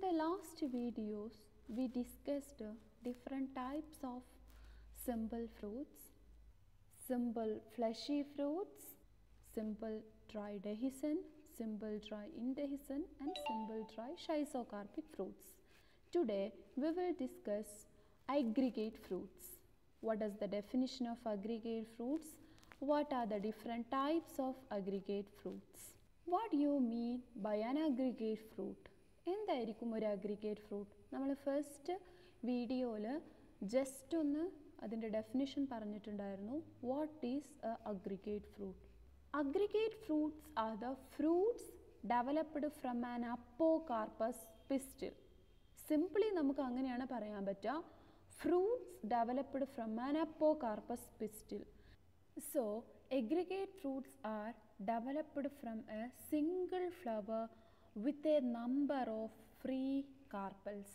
the last videos, we discussed different types of simple fruits, simple fleshy fruits, simple dry dehiscent, simple dry indehiscent, and simple dry schizocarpic fruits. Today, we will discuss aggregate fruits. What is the definition of aggregate fruits? What are the different types of aggregate fruits? What do you mean by an aggregate fruit? എന്തായിരിക്കും ഒരു aggregate fruit? നമ്മൾ first വീഡിയോയിൽ just ഒന്ന് അതിൻ്റെ definition പറഞ്ഞിട്ടുണ്ടായിരുന്നു. What is a aggregate fruit? Aggregate fruits are the fruits developed from an apocarpous pistil. Simply നമുക്ക് അങ്ങനെയാണ് പറയാൻ പറ്റുക, fruits developed from an apocarpous pistil. So, aggregate fruits are developed from a single flower with a number of free carpels.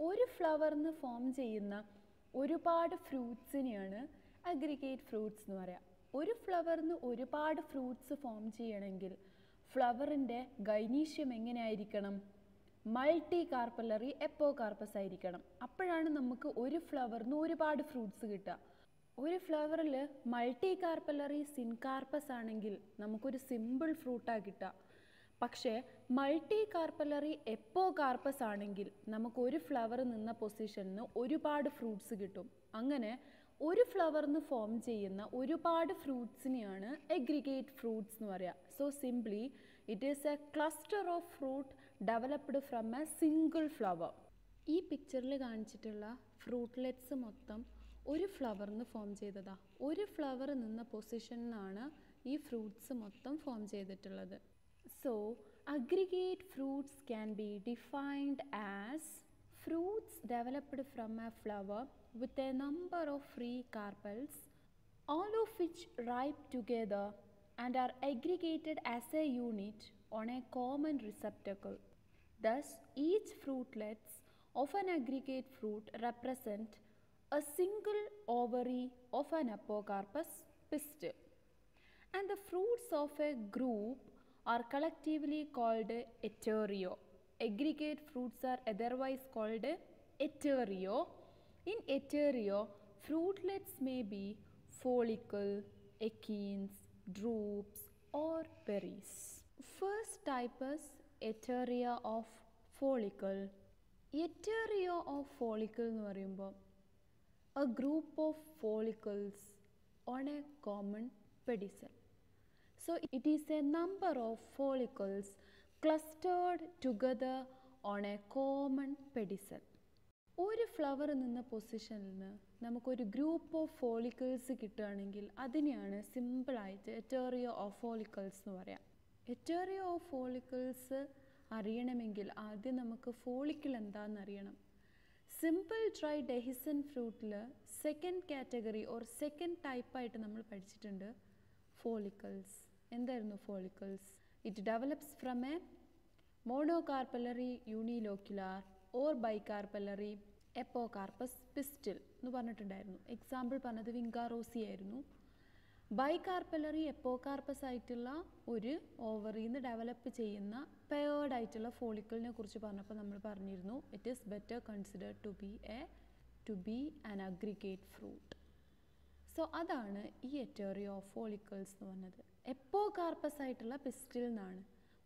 ഒരു ഫ്ലവറിന് form ചെയ്യുന്ന ഒരുപാട് ഫ്രൂട്ട്സിനെയാണ് aggregate fruits എന്ന് പറയുക. ഒരു ഫ്ലവറിന് ഒരുപാട് ഫ്രൂട്ട്സ് ഫോം ചെയ്യണമെങ്കിൽ ഫ്ലവറിൻ്റെ ഗൈനീഷ്യം എങ്ങനെയായിരിക്കണം? മൾട്ടി കാർപ്പലറി എപ്പോകാർപ്പസ് ആയിരിക്കണം. അപ്പോഴാണ് നമുക്ക് ഒരു ഫ്ലവറിന് ഒരുപാട് ഫ്രൂട്ട്സ് കിട്ടുക. ഒരു ഫ്ലവറിൽ മൾട്ടി കാർപ്പലറി സിൻകാർപ്പസ് ആണെങ്കിൽ നമുക്കൊരു സിമ്പിൾ ഫ്രൂട്ടാണ് കിട്ടുക. പക്ഷേ മൾട്ടി കാർപ്പലറി എപ്പോകാർപ്പസ് ആണെങ്കിൽ നമുക്ക് ഒരു ഫ്ലവർ നിന്ന പൊസിഷനിൽ നിന്ന് ഒരുപാട് ഫ്രൂട്ട്സ് കിട്ടും. അങ്ങനെ ഒരു ഫ്ലവറിന് ഫോം ചെയ്യുന്ന ഒരുപാട് ഫ്രൂട്ട്സിനെയാണ് അഗ്രിഗേറ്റ് ഫ്രൂട്ട്സ് എന്ന് പറയുക. So simply it is A cluster of fruit developed from A single flower. ഈ പിക്ചറിൽ കാണിച്ചിട്ടുള്ള ഫ്രൂട്ട്ലെറ്റ്സ് മൊത്തം ഒരു ഫ്ലവറിന് ഫോം ചെയ്തതാ. ഒരു ഫ്ലവർ നിന്ന പൊസിഷനിൽ നിന്നാണ് ഈ ഫ്രൂട്ട്സ് മൊത്തം ഫോം ചെയ്തിട്ടുള്ളത്. So aggregate fruits can be defined as fruits developed from A flower with a number of free carpels, all of which ripe together and are aggregated as a unit on a common receptacle. Thus, each fruitlets of an aggregate fruit represent a single ovary of an apocarpus pistil, and the fruits of a group are collectively called heterio. Aggregate fruits are otherwise called heterio. In heterio, fruitlets may be follicle, achenes, drupes, or berries. First type is heteria of follicle. Heteria of follicle എന്ന് പറയുമ്പോൾ a group of follicles on a common pedicel. So it is a number of follicles clustered together on a common pedicel. ഒരു flower നിന്ന പൊസിഷനിൽ നിന്ന് നമുക്കൊരു group of follicles കിട്ടുകയാണെങ്കിൽ അതിനെയാണ് സിമ്പിളായിട്ട് ഹെറ്റേറിയോ ഓഫ് ഫോളിക്കിൾസ് എന്ന് പറയാം. ഹെറ്റേറിയോ ഓഫ് ഫോളിക്കിൾസ് അറിയണമെങ്കിൽ ആദ്യം നമുക്ക് ഫോളിക്കിൾ എന്താണെന്ന് അറിയണം. സിമ്പിൾ ഡ്രൈ ഡെഹിസൻ ഫ്രൂട്ടിൽ സെക്കൻഡ് കാറ്റഗറി ഓർ സെക്കൻഡ് ടൈപ്പായിട്ട് നമ്മൾ പഠിച്ചിട്ടുണ്ട് ഫോളിക്കിൾസ്. എന്തായിരുന്നു follicles? It develops from a monocarpellary unilocular or bicarpellary apocarpous pistil എന്ന് പറഞ്ഞിട്ടുണ്ടായിരുന്നു. എക്സാമ്പിൾ പറഞ്ഞത് വിങ്കാറോസി ആയിരുന്നു. ബൈകാർപ്പലറി എപ്പോകാർപ്പസ് ആയിട്ടുള്ള ഒരു ഓവറിയിൽ നിന്ന് ഡെവലപ്പ് ചെയ്യുന്ന പെയർഡ് ആയിട്ടുള്ള ഫോളിക്കിളിനെ കുറിച്ച് പറഞ്ഞപ്പോൾ നമ്മൾ പറഞ്ഞിരുന്നു it is better considered to be an aggregate fruit. So അതാണ് ഈ ഹെറ്റേറിയോ ഓഫ് ഫോളിക്കിൾസ് എന്ന് പറഞ്ഞത്. എപ്പോകാർപ്പസ് ആയിട്ടുള്ള പിസ്റ്റിൽ നിന്നാണ്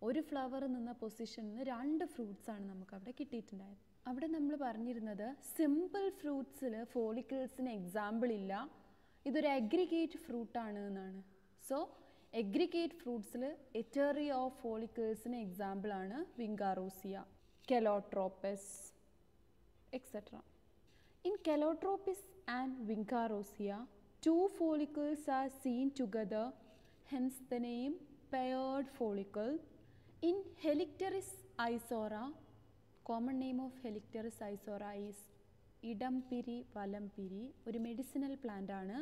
ഒരു ഫ്ലവർ നിന്ന പൊസിഷനിൽ നിന്ന് രണ്ട് ഫ്രൂട്ട്സാണ് നമുക്ക് അവിടെ കിട്ടിയിട്ടുണ്ടായത്. അവിടെ നമ്മൾ പറഞ്ഞിരുന്നത് സിമ്പിൾ ഫ്രൂട്ട്സിൽ ഫോളിക്കിൾസിന് എക്സാമ്പിൾ ഇല്ല, ഇതൊരു അഗ്രിഗേറ്റ് ഫ്രൂട്ടാണ് എന്നാണ്. സോ അഗ്രിഗേറ്റ് ഫ്രൂട്ട്സിൽ ഹെറ്റേറിയോ ഓഫ് ഫോളിക്കിൾസിന് എക്സാമ്പിളാണ് vinca rosea, Calotropis etcetera. In Calotropis and vinca rosea, two follicles are seen together, hence the name paired follicle. In Helicteris isora, common name of Helicteris isora is Idampiri valampiri, ഒരു medicinal plant ആണ്.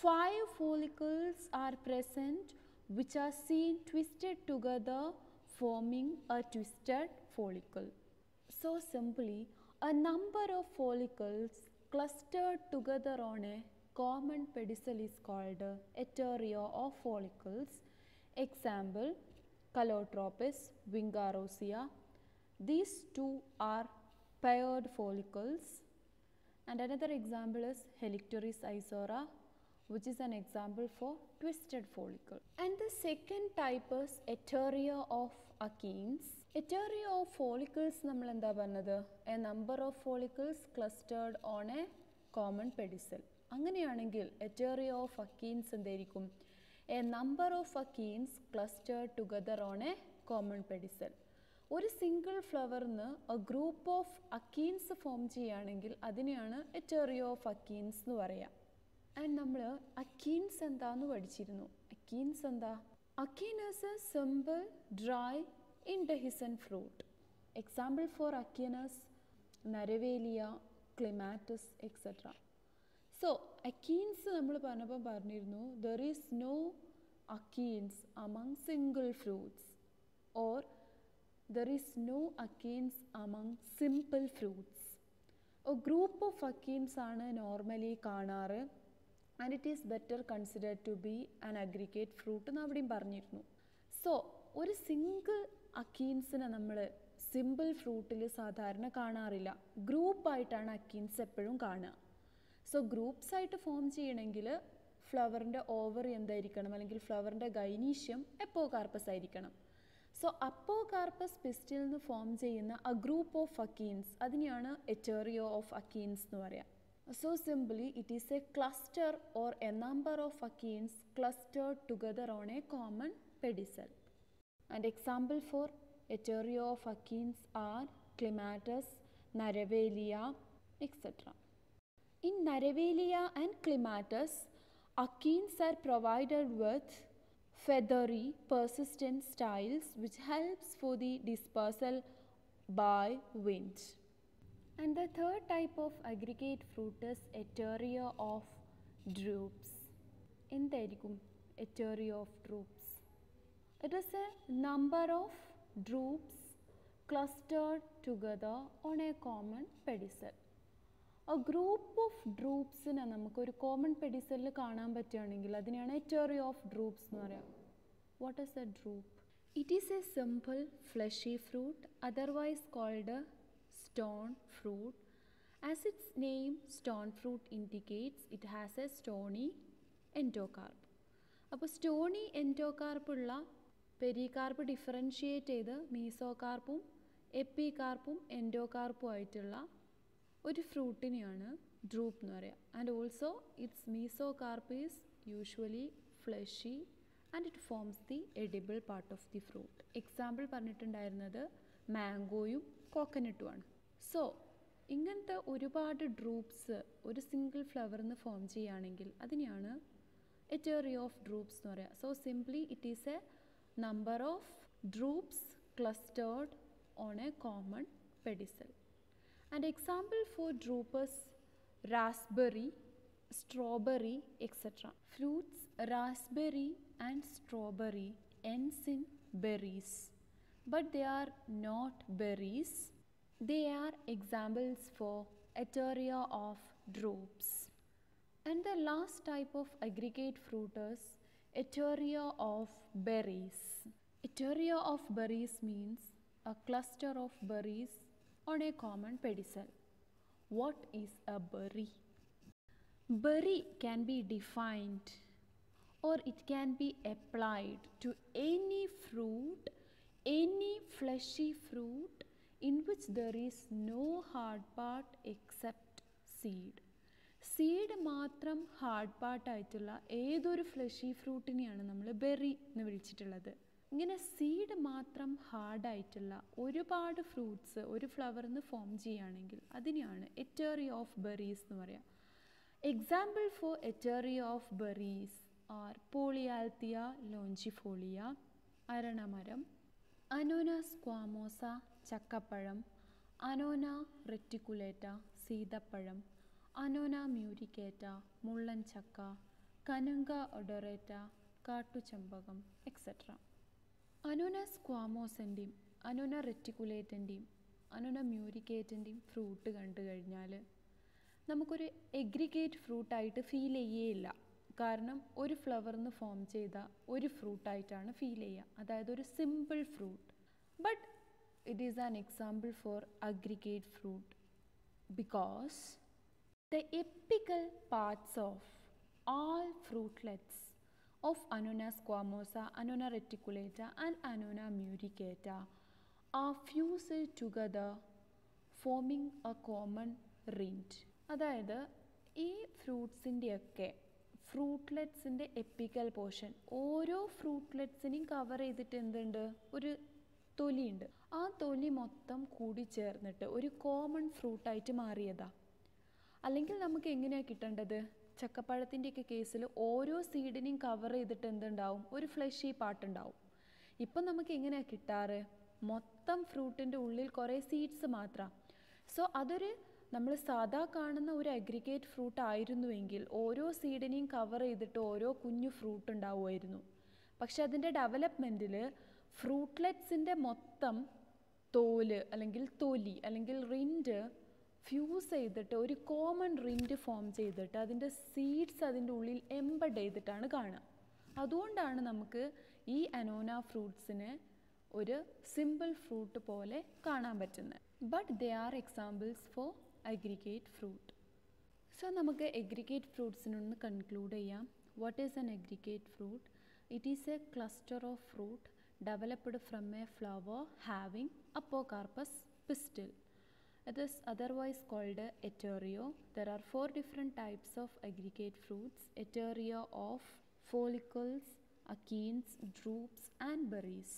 5 follicles are present which are seen twisted together forming a twisted follicle. So simply, a number of follicles clustered together on a common pedicel is called heterio of follicles. Example, Calotropis, Vingarosea, These two are paired follicles. And another example is Helicteris isora, which is an example for twisted follicle. And the second type is Ateria of Achenes. Ateria of follicles നമ്മൾ എന്താ പറഞ്ഞത്? A number of follicles clustered on a common pedicel. അങ്ങനെയാണെങ്കിൽ Ateria of Achenes എന്തായിരിക്കും? A number of achenes clustered together on a common pedicel. ഒരു single ഫ്ലവറിന് a group of achenes form ചെയ്യുകയാണെങ്കിൽ അതിനെയാണ് Ateria of Achenes എന്ന് പറയുക. And നമ്മൾ അക്കീൻസ് എന്താന്ന് പഠിച്ചിരുന്നു. അക്കീൻസ് എന്താ? അക്കീൻ is a simple, dry, indehiscent fruit. Example for achenes is Naravelia, Clematis, etc. So, achenes നമ്മൾ പറഞ്ഞപ്പോൾ പറഞ്ഞിരുന്നു there is no achenes among single fruits or there is no achenes among simple fruits. A group of achenes ആണ് normally കാണാറ് and it is better considered to be an aggregate fruit എന്ന് അവിടെയും പറഞ്ഞിരുന്നു. So ഒരു single അക്കീൻസിനെ നമ്മൾ simple ഫ്രൂട്ടിൽ സാധാരണ കാണാറില്ല. ഗ്രൂപ്പായിട്ടാണ് അക്കീൻസ് എപ്പോഴും കാണുക. സോ ഗ്രൂപ്പ്സ് ആയിട്ട് ഫോം ചെയ്യണമെങ്കിൽ ഫ്ലവറിൻ്റെ ഓവറി എന്തായിരിക്കണം, അല്ലെങ്കിൽ ഫ്ലവറിൻ്റെ ഗൈനീഷ്യം എപ്പോകാർപ്പസ് ആയിരിക്കണം. സോ അപ്പോകാർപ്പസ് പിസ്റ്റിൽ നിന്ന് ഫോം ചെയ്യുന്ന a group of achenes അതിനെയാണ് Ateria of Achenes എന്ന് പറയാം. So simply it is a cluster or a number of achenes clustered together on a common pedicel. And example for Ateria of Achenes are Clematis, Naravelia, etc. In Naravelia and Clematis, achenes are provided with feathery, persistent styles which helps for the dispersal by wind. And the third type of aggregate fruit is Ateria of drupes. എന്തായിരിക്കും Ateria of drupes? It is a number of drupes clustered together on a common pedicel. A group of drupesനെ നമുക്കൊരു common പെഡിസലിൽ കാണാൻ പറ്റുകയാണെങ്കിൽ അതിനെയാണ് Ateria of drupes എന്ന് പറയാം. What is a drupe? It is a simple fleshy fruit, otherwise called a stone fruit. As its name stone fruit indicates, it has a stony endocarp. അപ്പോൾ Stony endocarp ഉള്ള pericarp differentiate ചെയ്ത് മീസോകാർപ്പും എപ്പികാർപ്പും എൻഡോകാർപ്പും ആയിട്ടുള്ള ഒരു ഫ്രൂട്ടിനെയാണ് drupe എന്ന് പറയുക. And also it's mesocarp is usually fleshy and it forms the edible part of the fruit. Example പറഞ്ഞിട്ടുണ്ടായിരുന്നത് മാംഗോയും കോക്കനട്ടുമാണ്. So ഇങ്ങനത്തെ ഒരുപാട് ഡ്രൂപ്സ് ഒരു സിംഗിൾ ഫ്ലവറിൽ നിന്ന് ഫോം ചെയ്യുകയാണെങ്കിൽ അതിനെയാണ് Ateria of drupes എന്ന് പറയുക. So simply it is a number of drupes clustered on a common pedicel. And example for drupe is raspberry, strawberry, etc. Fruits raspberry and strawberry ends in berries, but they are not berries. They are examples for Ateria of drupes. And the last type of aggregate fruit is Ateria of berries. Ateria of berries means a cluster of berries on a common pedicel. What is a berry? Berry can be defined or it can be applied to any fruit, any fleshy fruit in which there is no hard part except seed. Seed മാത്രം hard പാർട്ടായിട്ടുള്ള ഏതൊരു fleshy ഫ്രൂട്ടിനെയാണ് നമ്മൾ berry എന്ന് വിളിച്ചിട്ടുള്ളത്. ഇങ്ങനെ seed മാത്രം ഹാർഡായിട്ടുള്ള ഒരുപാട് fruits ഒരു ഫ്ലവറിൽ നിന്ന് form ചെയ്യുകയാണെങ്കിൽ അതിനെയാണ് Ateria of berries എന്ന് പറയുക. Example for Ateria of berries are Polyalthia longifolia, അരണമരം, അനോന സ്ക്വാമോസ ചക്കപ്പഴം, അനോന റെറ്റിക്കുലേറ്റ സീതപ്പഴം, അനോന മ്യൂരിക്കേറ്റ മുള്ളൻ ചക്ക, കനുങ്ക ഒഡോറേറ്റ കാട്ടുചെമ്പകം, എക്സെട്ര. അനോന സ്ക്വാമോസിൻ്റെയും അനോന റെറ്റിക്കുലേറ്റൻ്റെയും അനോന മ്യൂരിക്കേറ്റൻ്റെയും ഫ്രൂട്ട് കണ്ടു കഴിഞ്ഞാൽ നമുക്കൊരു എഗ്രിഗേറ്റ് ഫ്രൂട്ടായിട്ട് ഫീൽ ചെയ്യേയില്ല. കാരണം ഒരു ഫ്ലവറിൽ നിന്ന് ഫോം ചെയ്ത ഒരു ഫ്രൂട്ടായിട്ടാണ് ഫീൽ ചെയ്യുക, അതായത് ഒരു simple fruit. But it is an example for aggregate fruit because the apical parts of all fruitlets of Annona squamosa, Annona reticulata and Annona muricata are fused together forming a common rind. അതായത് ഈ ഫ്രൂട്ട്സിൻ്റെയൊക്കെ ഫ്രൂട്ട്ലെറ്റ്സിൻ്റെ epical portion ഓരോ ഫ്രൂട്ട്ലെറ്റ്സിനെയും cover ചെയ്തിട്ട് എന്തുണ്ട്, ഒരു തൊലിയുണ്ട്. ആ തൊലി മൊത്തം കൂടി ചേർന്നിട്ട് ഒരു കോമൺ ഫ്രൂട്ടായിട്ട് മാറിയതാ. അല്ലെങ്കിൽ നമുക്ക് എങ്ങനെയാണ് കിട്ടേണ്ടത്? ചക്കപ്പഴത്തിൻ്റെയൊക്കെ കേസിൽ ഓരോ സീഡിനെയും കവർ ചെയ്തിട്ട് എന്തുണ്ടാവും, ഒരു ഫ്ലഷി പാർട്ടുണ്ടാവും. ഇപ്പം നമുക്ക് എങ്ങനെയാണ് കിട്ടാറ്? മൊത്തം ഫ്രൂട്ടിൻ്റെ ഉള്ളിൽ കുറേ സീഡ്സ് മാത്രം. സോ അതൊരു നമ്മൾ സാധാ കാണുന്ന ഒരു അഗ്രിഗേറ്റ് ഫ്രൂട്ട് ആയിരുന്നുവെങ്കിൽ ഓരോ സീഡിനെയും കവർ ചെയ്തിട്ട് ഓരോ കുഞ്ഞു ഫ്രൂട്ട് ഉണ്ടാവുമായിരുന്നു. പക്ഷെ അതിൻ്റെ ഡെവലപ്മെൻറ്റിൽ ഫ്രൂട്ട്ലെറ്റ്സിൻ്റെ മൊത്തം തോല് അല്ലെങ്കിൽ തൊലി അല്ലെങ്കിൽ റിൻഡ് ഫ്യൂസ് ചെയ്തിട്ട് ഒരു കോമൺ റിൻഡ് ഫോം ചെയ്തിട്ട് അതിൻ്റെ സീഡ്സ് അതിൻ്റെ ഉള്ളിൽ എംബഡ് ചെയ്തിട്ടാണ് കാണുക. അതുകൊണ്ടാണ് നമുക്ക് ഈ അനോന ഫ്രൂട്ട്സിനെ ഒരു സിമ്പിൾ ഫ്രൂട്ട് പോലെ കാണാൻ പറ്റുന്നത്. But they are examples for aggregate fruit. So നമുക്ക് അഗ്രിഗേറ്റ് ഫ്രൂട്ട്സിനൊന്ന് കൺക്ലൂഡ് ചെയ്യാം. What is an aggregate fruit? It is A cluster of fruit developed from a flower having apocarpous pistil. It is otherwise called a heterio. There are 4 different types of aggregate fruits: heteria of follicles, achenes, drupes and berries.